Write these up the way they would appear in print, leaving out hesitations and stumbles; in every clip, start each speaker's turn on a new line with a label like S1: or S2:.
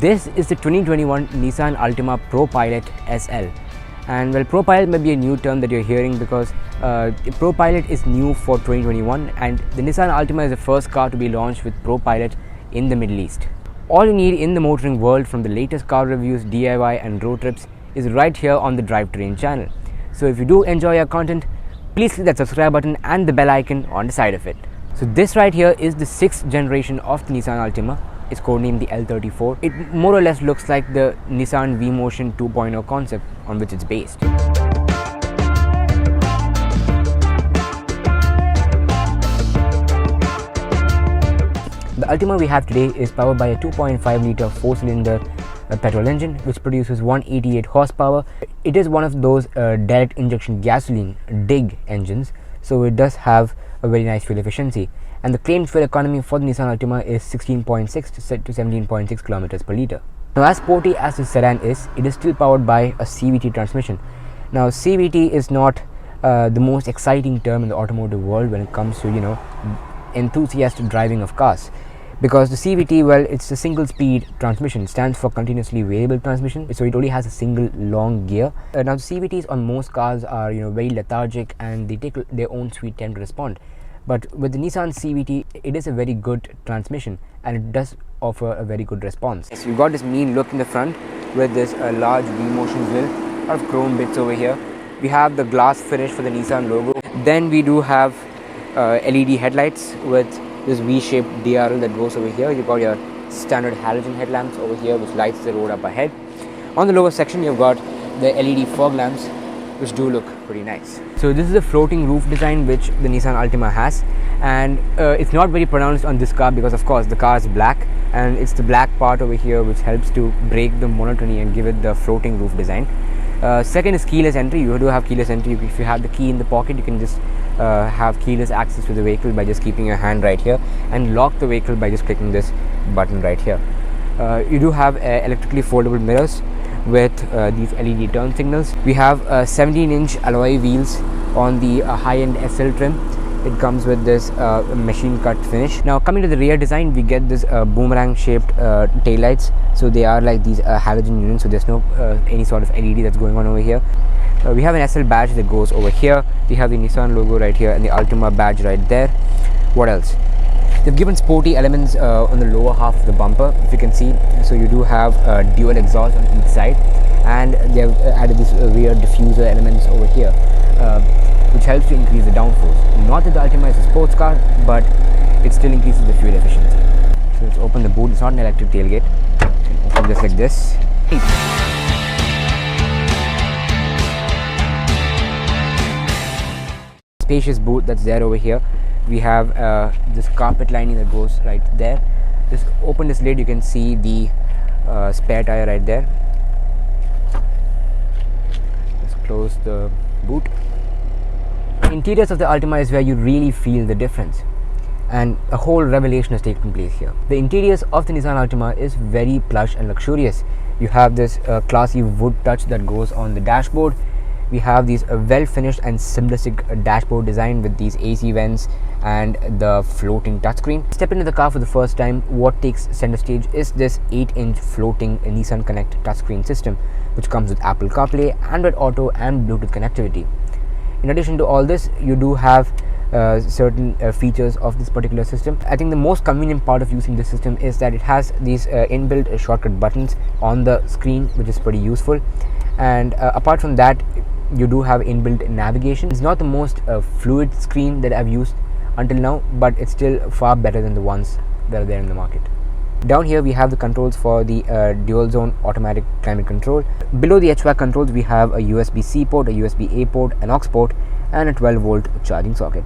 S1: This is the 2021 Nissan Altima ProPilot SL. And well, ProPilot may be a new term that you're hearing because ProPilot is new for 2021, and the Nissan Altima is the first car to be launched with ProPilot in the Middle East. All you need in the motoring world, from the latest car reviews, DIY and road trips, is right here on the DRIVETERRAIN channel. So if you do enjoy our content, please click that subscribe button and the bell icon on the side of it. So this right here is the 6th generation of the Nissan Altima. It's codenamed the L34. It more or less looks like the Nissan V-Motion 2.0 concept on which it's based. The Altima we have today is powered by a 2.5 litre 4-cylinder petrol engine which produces 188 horsepower. It is one of those direct injection gasoline DIG engines, so it does have a very nice fuel efficiency, and the claimed fuel economy for the Nissan Altima is 16.6 to 17.6 kilometers per litre. Now, as sporty as the sedan is, it is still powered by a CVT transmission. Now, CVT is not the most exciting term in the automotive world when it comes to enthusiast driving of cars, because the CVT, well, it's a single speed transmission. It stands for continuously variable transmission, so it only has a single long gear. Now, the CVTs on most cars are very lethargic and they take their own sweet time to respond. But with the Nissan CVT, it is a very good transmission and it does offer a very good response. So you've got this mean look in the front with this large V-Motion grille, a lot of chrome bits over here. We have the glass finish for the Nissan logo. Then we do have LED headlights with this V-shaped DRL that goes over here. You've got your standard halogen headlamps over here which lights the road up ahead. On the lower section, you've got the LED fog lamps which do look pretty nice. So this is a floating roof design which the Nissan Altima has, and it's not very pronounced on this car because of course the car is black, and it's the black part over here which helps to break the monotony and give it the floating roof design. Second is keyless entry. You do have keyless entry. If you have the key in the pocket, you can just have keyless access to the vehicle by just keeping your hand right here, and lock the vehicle by just clicking this button right here. You do have electrically foldable mirrors with these LED turn signals. We have 17-inch alloy wheels on the high-end SL trim. It comes with this machine cut finish. Now, coming to the rear design, we get this boomerang shaped taillights. So they are like these halogen units, so there's no any sort of LED that's going on over here. We have an SL badge that goes over here. We have the Nissan logo right here and the Altima badge right there. What else? They've given sporty elements on the lower half of the bumper, if you can see. So you do have dual exhaust on each side, and they've added these rear diffuser elements over here, which helps to increase the downforce. Not that the Altima is a sports car, but it still increases the fuel efficiency. So let's open the boot. It's not an electric tailgate. You can open just like this. Spacious boot that's there over here. We have this carpet lining that goes right there. Just open this lid, you can see the spare tire right there. Let's close the boot. Interiors of the Altima is where you really feel the difference, and a whole revelation has taken place here. The interiors of the Nissan Altima is very plush and luxurious. You have this classy wood touch that goes on the dashboard. We have these well finished and simplistic dashboard design with these AC vents and the floating touchscreen. Step into the car for the first time, what takes center stage is this 8-inch floating Nissan Connect touchscreen system, which comes with Apple CarPlay, Android Auto and Bluetooth connectivity. In addition to all this, you do have certain features of this particular system. I think the most convenient part of using this system is that it has these inbuilt shortcut buttons on the screen, which is pretty useful. And apart from that, you do have inbuilt navigation. It's not the most fluid screen that I've used until now, but it's still far better than the ones that are there in the market. Down here we have the controls for the dual zone automatic climate control. Below the HVAC controls, we have a USB-C port, a USB-A port, an aux port and a 12-volt charging socket.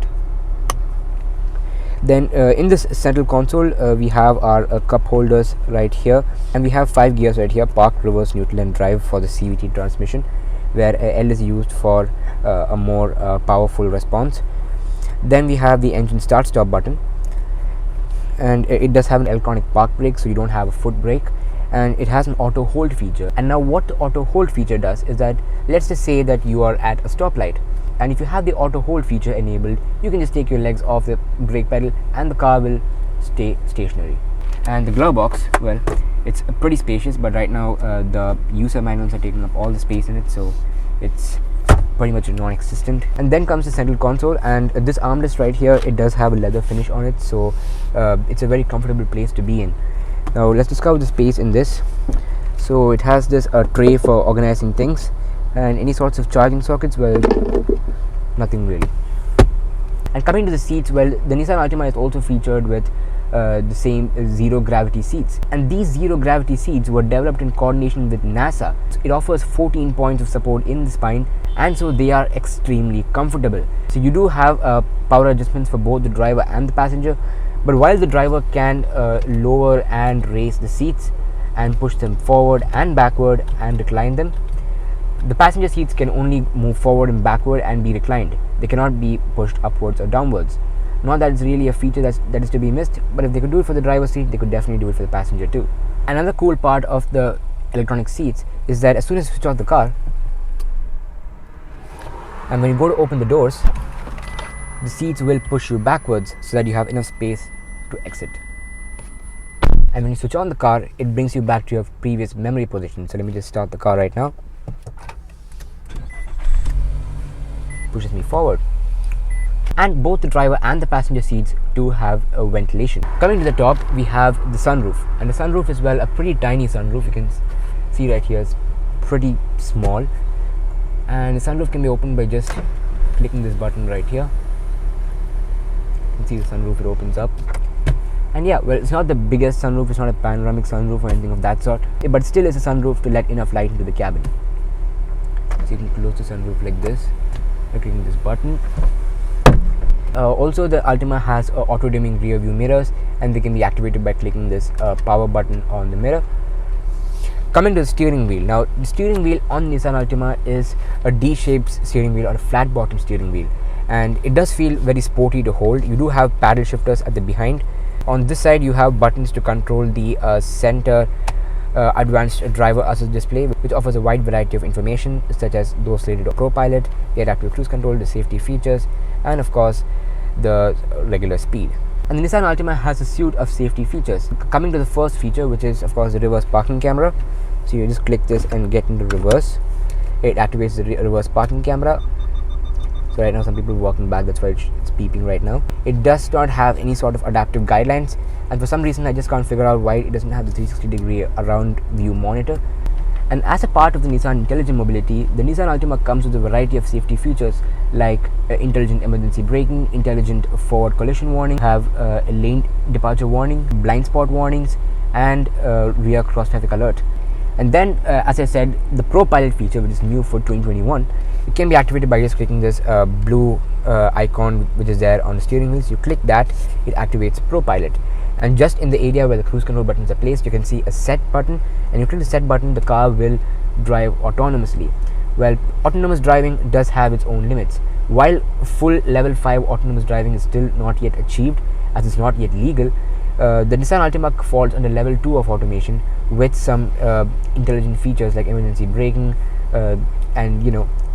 S1: Then in this central console, we have our cup holders right here, and we have 5 gears right here: park, reverse, neutral and drive for the CVT transmission, where L is used for a more powerful response. Then we have the engine start stop button, and it does have an electronic park brake, so you don't have a foot brake, and it has an auto hold feature. And now what the auto hold feature does is that, let's just say that you are at a stoplight, and if you have the auto hold feature enabled, you can just take your legs off the brake pedal and the car will stay stationary. And the glove box, well, it's pretty spacious, but right now the user manuals are taking up all the space in it, so it's pretty much non-existent. And then comes the central console, and this armrest right here, it does have a leather finish on it, so it's a very comfortable place to be in. Now let's discover the space in this. So it has this tray for organizing things, and any sorts of charging sockets, well, nothing really. And coming to the seats, well, the Nissan Altima is also featured with the same zero gravity seats, and these zero gravity seats were developed in coordination with NASA. It offers 14 points of support in the spine, and so they are extremely comfortable. So you do have power adjustments for both the driver and the passenger, but while the driver can lower and raise the seats and push them forward and backward and recline them, the passenger seats can only move forward and backward and be reclined. They cannot be pushed upwards or downwards. Not that it's really a feature that is to be missed, but if they could do it for the driver's seat, they could definitely do it for the passenger too. Another cool part of the electronic seats is that as soon as you switch off the car, and when you go to open the doors, the seats will push you backwards so that you have enough space to exit. And when you switch on the car, it brings you back to your previous memory position. So let me just start the car right now. Pushes me forward. And both the driver and the passenger seats do have a ventilation. Coming to the top, we have the sunroof, and the sunroof is, well, a pretty tiny sunroof. You can see right here, it's pretty small, and the sunroof can be opened by just clicking this button right here. You can see the sunroof, it opens up. And yeah, well, it's not the biggest sunroof, it's not a panoramic sunroof or anything of that sort, but still is a sunroof to let enough light into the cabin. So you can close the sunroof like this by clicking this button. Also, the Altima has auto dimming rear view mirrors, and they can be activated by clicking this power button on the mirror. Coming to the steering wheel. Now, the steering wheel on Nissan Altima is a D-shaped steering wheel or a flat bottom steering wheel, and it does feel very sporty to hold. You do have paddle shifters at the behind. On this side, you have buttons to control the center advanced driver assist display, which offers a wide variety of information such as those related to ProPilot, the adaptive cruise control, the safety features, and of course the regular speed. And the Nissan Altima has a suite of safety features. Coming to the first feature, which is of course the reverse parking camera. So you just click this and get into reverse. It activates the reverse parking camera. So right now some people are walking back, that's why it's beeping right now. It does not have any sort of adaptive guidelines, and for some reason I just can't figure out why it doesn't have the 360-degree around view monitor. And as a part of the Nissan Intelligent Mobility, the Nissan Altima comes with a variety of safety features like intelligent emergency braking, intelligent forward collision warning, have a lane departure warning, blind spot warnings, and rear cross traffic alert. And then as I said, the ProPilot feature, which is new for 2021, it can be activated by just clicking this blue icon which is there on the steering wheel. So you click that, it activates ProPilot. And just in the area where the cruise control buttons are placed, you can see a set button, and you click the set button, the car will drive autonomously. Well, autonomous driving does have its own limits. While full level 5 autonomous driving is still not yet achieved, as it's not yet legal, the Nissan Altima falls under level 2 of automation with some intelligent features like emergency braking, and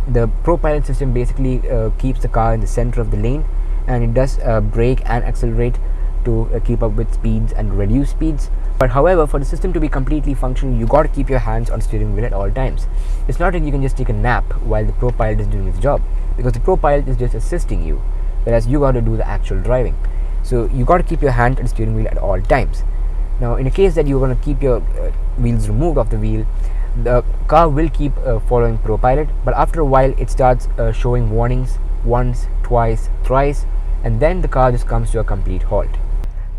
S1: the ProPilot system basically keeps the car in the center of the lane, and it does brake and accelerate to keep up with speeds and reduce speeds. But however, for the system to be completely functional, you got to keep your hands on the steering wheel at all times. It's not like you can just take a nap while the ProPilot is doing its job, because the ProPilot is just assisting you, whereas you got to do the actual driving. So you got to keep your hand on the steering wheel at all times. Now, in a case that you're going to keep your wheels removed off the wheel, the car will keep following ProPilot, but after a while it starts showing warnings once, twice, thrice, and then the car just comes to a complete halt.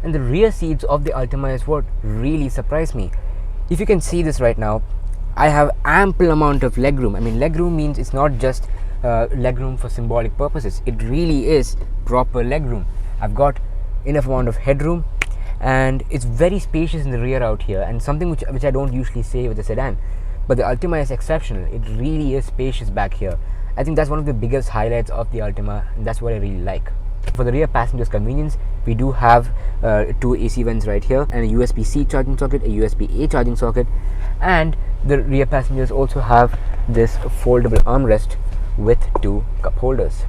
S1: And the rear seats of the Altima is what really surprised me. If you can see this right now, I have ample amount of legroom. I mean, legroom means it's not just legroom for symbolic purposes. It really is proper legroom. I've got enough amount of headroom, and it's very spacious in the rear out here, and something which I don't usually say with a sedan, but the Altima is exceptional. It really is spacious back here. I think that's one of the biggest highlights of the Altima, and that's what I really like. For the rear passengers' convenience, we do have two AC vents right here, and a USB-C charging socket, a USB-A charging socket, and the rear passengers also have this foldable armrest with two cup holders.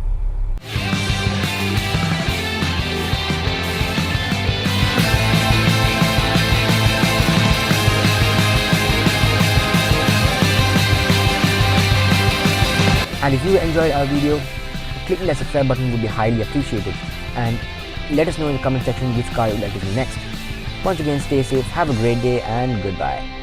S1: And if you enjoyed our video, clicking that subscribe button would be highly appreciated. And let us know in the comment section which car you would like to see next. Once again, stay safe, have a great day, and goodbye.